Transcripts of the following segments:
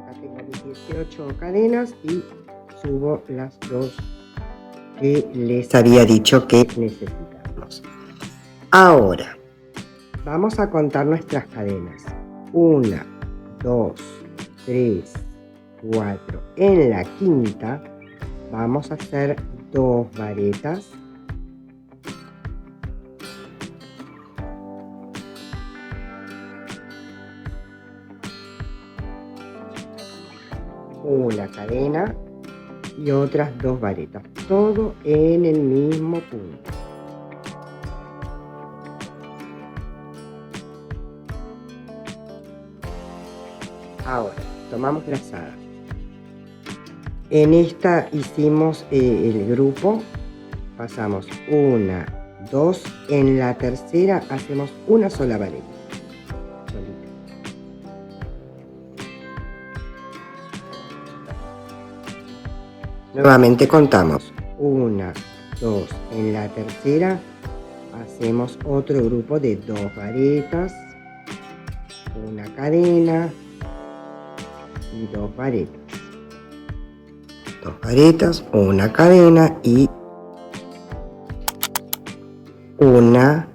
Acá tengo mis 18 cadenas y subo las 2 que les había dicho que necesitamos. Ahora, vamos a contar nuestras cadenas. 1, 2, 3, 4. En la quinta vamos a hacer 2 varetas. Una cadena y otras 2 varetas, todo en el mismo punto. Ahora, tomamos lazada. En esta hicimos el grupo, pasamos 1, 2, en la tercera hacemos una sola vareta. Nuevamente contamos 1, 2, en la tercera hacemos otro grupo de 2 varetas, una cadena y 2 varetas. 2 varetas, una cadena y una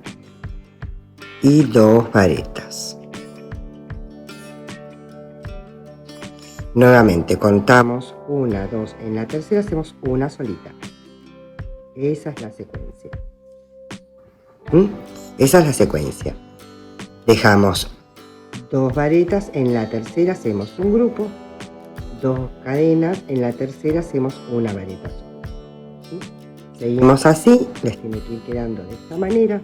y 2 varetas. Nuevamente contamos 1, 2, en la tercera hacemos una solita. Esa es la secuencia. Esa es la secuencia. Dejamos 2 varetas, en la tercera hacemos un grupo, 2 cadenas, en la tercera hacemos una vareta sola. Seguimos así, les tiene que ir quedando de esta manera.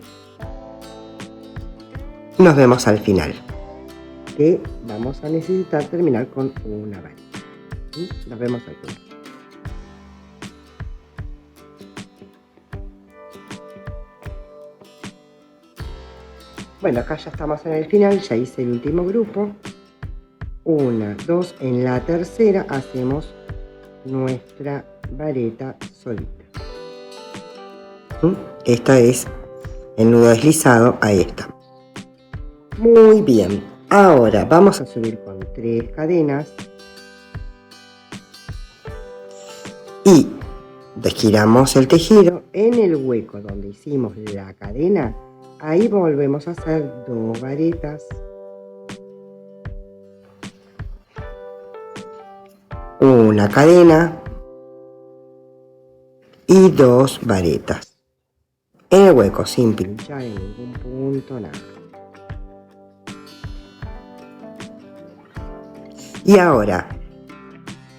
Nos vemos al final, que vamos a necesitar terminar con una vareta. Nos vemos al final. Bueno, acá ya estamos en el final, ya hice el último grupo. 1, 2, en la tercera hacemos nuestra vareta solita. Esta es el nudo deslizado, ahí está. Muy bien, ahora vamos a subir con 3 cadenas y giramos el tejido. En el hueco donde hicimos la cadena, ahí volvemos a hacer 2 varetas, una cadena y 2 varetas. En el hueco, sin pinchar en ningún punto, nada. Y ahora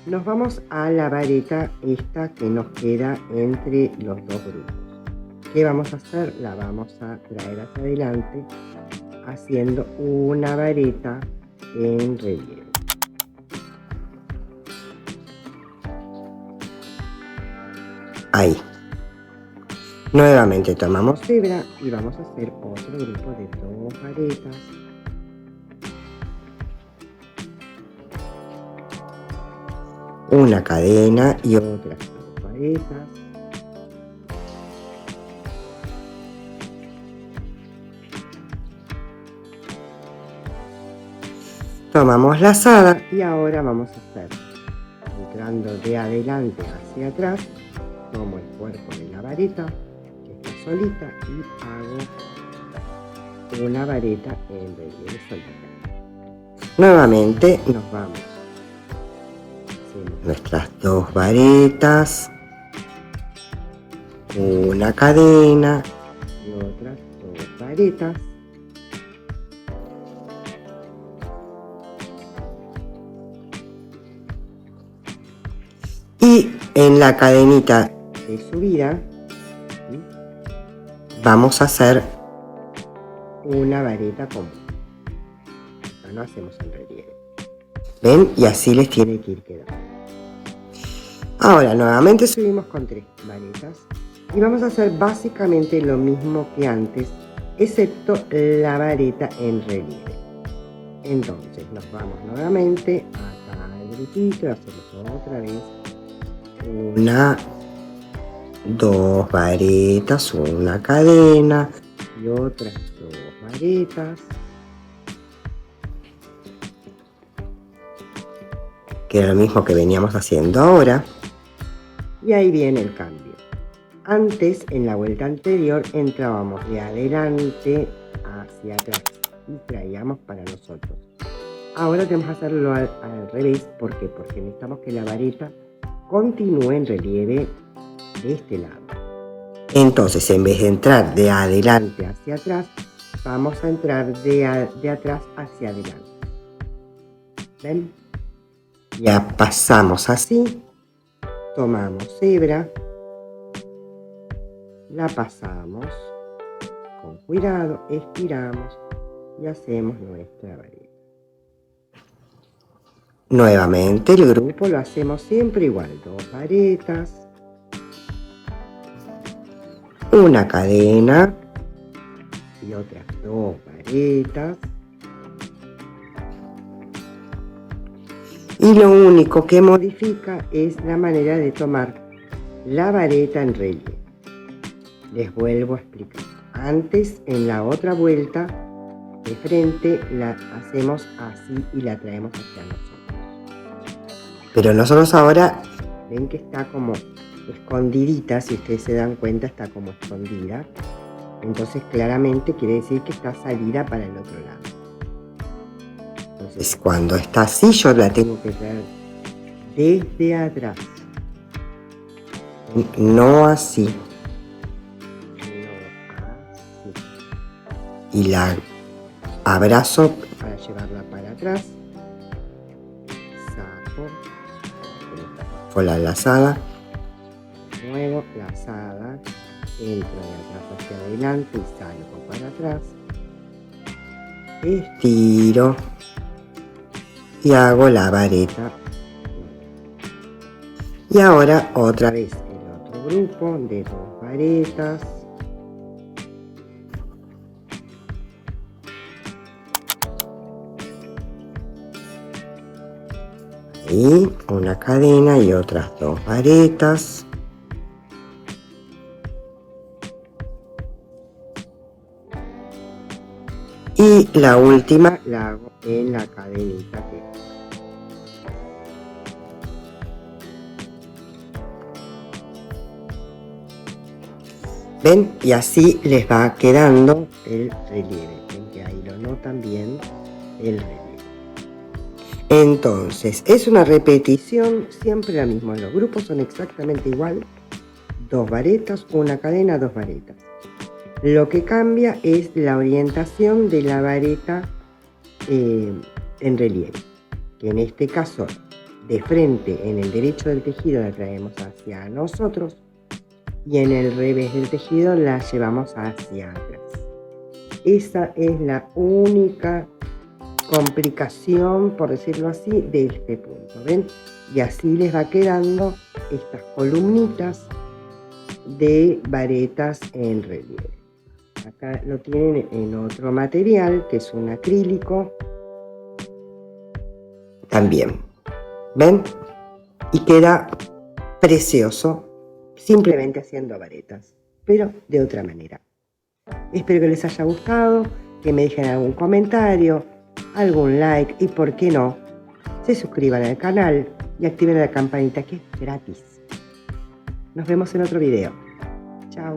nos vamos a la vareta esta que nos queda entre los 2 grupos. ¿Qué vamos a hacer? La vamos a traer hacia adelante haciendo una vareta en relieve. Ahí. Nuevamente tomamos hebra y vamos a hacer otro grupo de 2 varetas. Una cadena y otras 2 varetas. Tomamos lazada y ahora vamos a hacer, entrando de adelante hacia atrás, tomo el cuerpo de la vareta que está solita y hago una vareta en relieve solita. Nuevamente nos vamos, hacemos nuestras 2 varetas, una cadena y otras 2 varetas. Y en la cadenita de subida vamos a hacer una vareta común. Acá no hacemos en relieve. ¿Ven? Y así les tiene que ir quedando. Ahora nuevamente subimos con 3 varetas y vamos a hacer básicamente lo mismo que antes, excepto la vareta en relieve. Entonces nos vamos nuevamente acá al grupito y hacemos otra vez una, 2 varetas, una cadena y otras 2 varetas. que era lo mismo que veníamos haciendo ahora. Y ahí viene el cambio. Antes, en la vuelta anterior, entrábamos de adelante hacia atrás y traíamos para nosotros. Ahora tenemos que hacerlo al revés. ¿Por qué? Porque necesitamos que la vareta continúe en relieve de este lado. Entonces, en vez de entrar de adelante hacia atrás, vamos a entrar de atrás hacia adelante. ¿Ven? Ya pasamos así, tomamos hebra, la pasamos con cuidado, estiramos y hacemos nuestra vareta. Nuevamente el grupo lo hacemos siempre igual, 2 varetas, una cadena y otras 2 varetas. Y lo único que modifica es la manera de tomar la vareta en relieve. Les vuelvo a explicar. Antes, en la otra vuelta de frente, la hacemos así y la traemos hacia nosotros. Pero nosotros ahora, ven que está como escondidita, si ustedes se dan cuenta, está como escondida. Entonces, claramente quiere decir que está salida para el otro lado. Entonces, cuando está así, yo la tengo que traer desde atrás. No así. Y la abrazo para llevarla para atrás, saco con la lazada, muevo lazada, entro de atrás hacia adelante y salgo para atrás, estiro y hago la vareta. Y ahora otra vez el otro grupo de 2 varetas. Y una cadena y otras 2 varetas. Y la última la hago en la cadenita que ven, y así les va quedando el relieve. Ven que ahí lo notan bien el relieve. Entonces, es una repetición, siempre la misma. Los grupos son exactamente igual. 2 varetas, una cadena, 2 varetas. Lo que cambia es la orientación de la vareta en relieve. Que en este caso, de frente, en el derecho del tejido la traemos hacia nosotros. Y en el revés del tejido la llevamos hacia atrás. Esa es la única complicación, por decirlo así, de este punto. ¿Ven? Y así les va quedando estas columnitas de varetas en relieve. Acá lo tienen en otro material, que es un acrílico. También. ¿Ven? Y queda precioso, simplemente haciendo varetas, pero de otra manera. Espero que les haya gustado, que me dejen algún comentario, algún like y, por qué no, se suscriban al canal y activen la campanita, que es gratis. Nos vemos en otro video. Chao.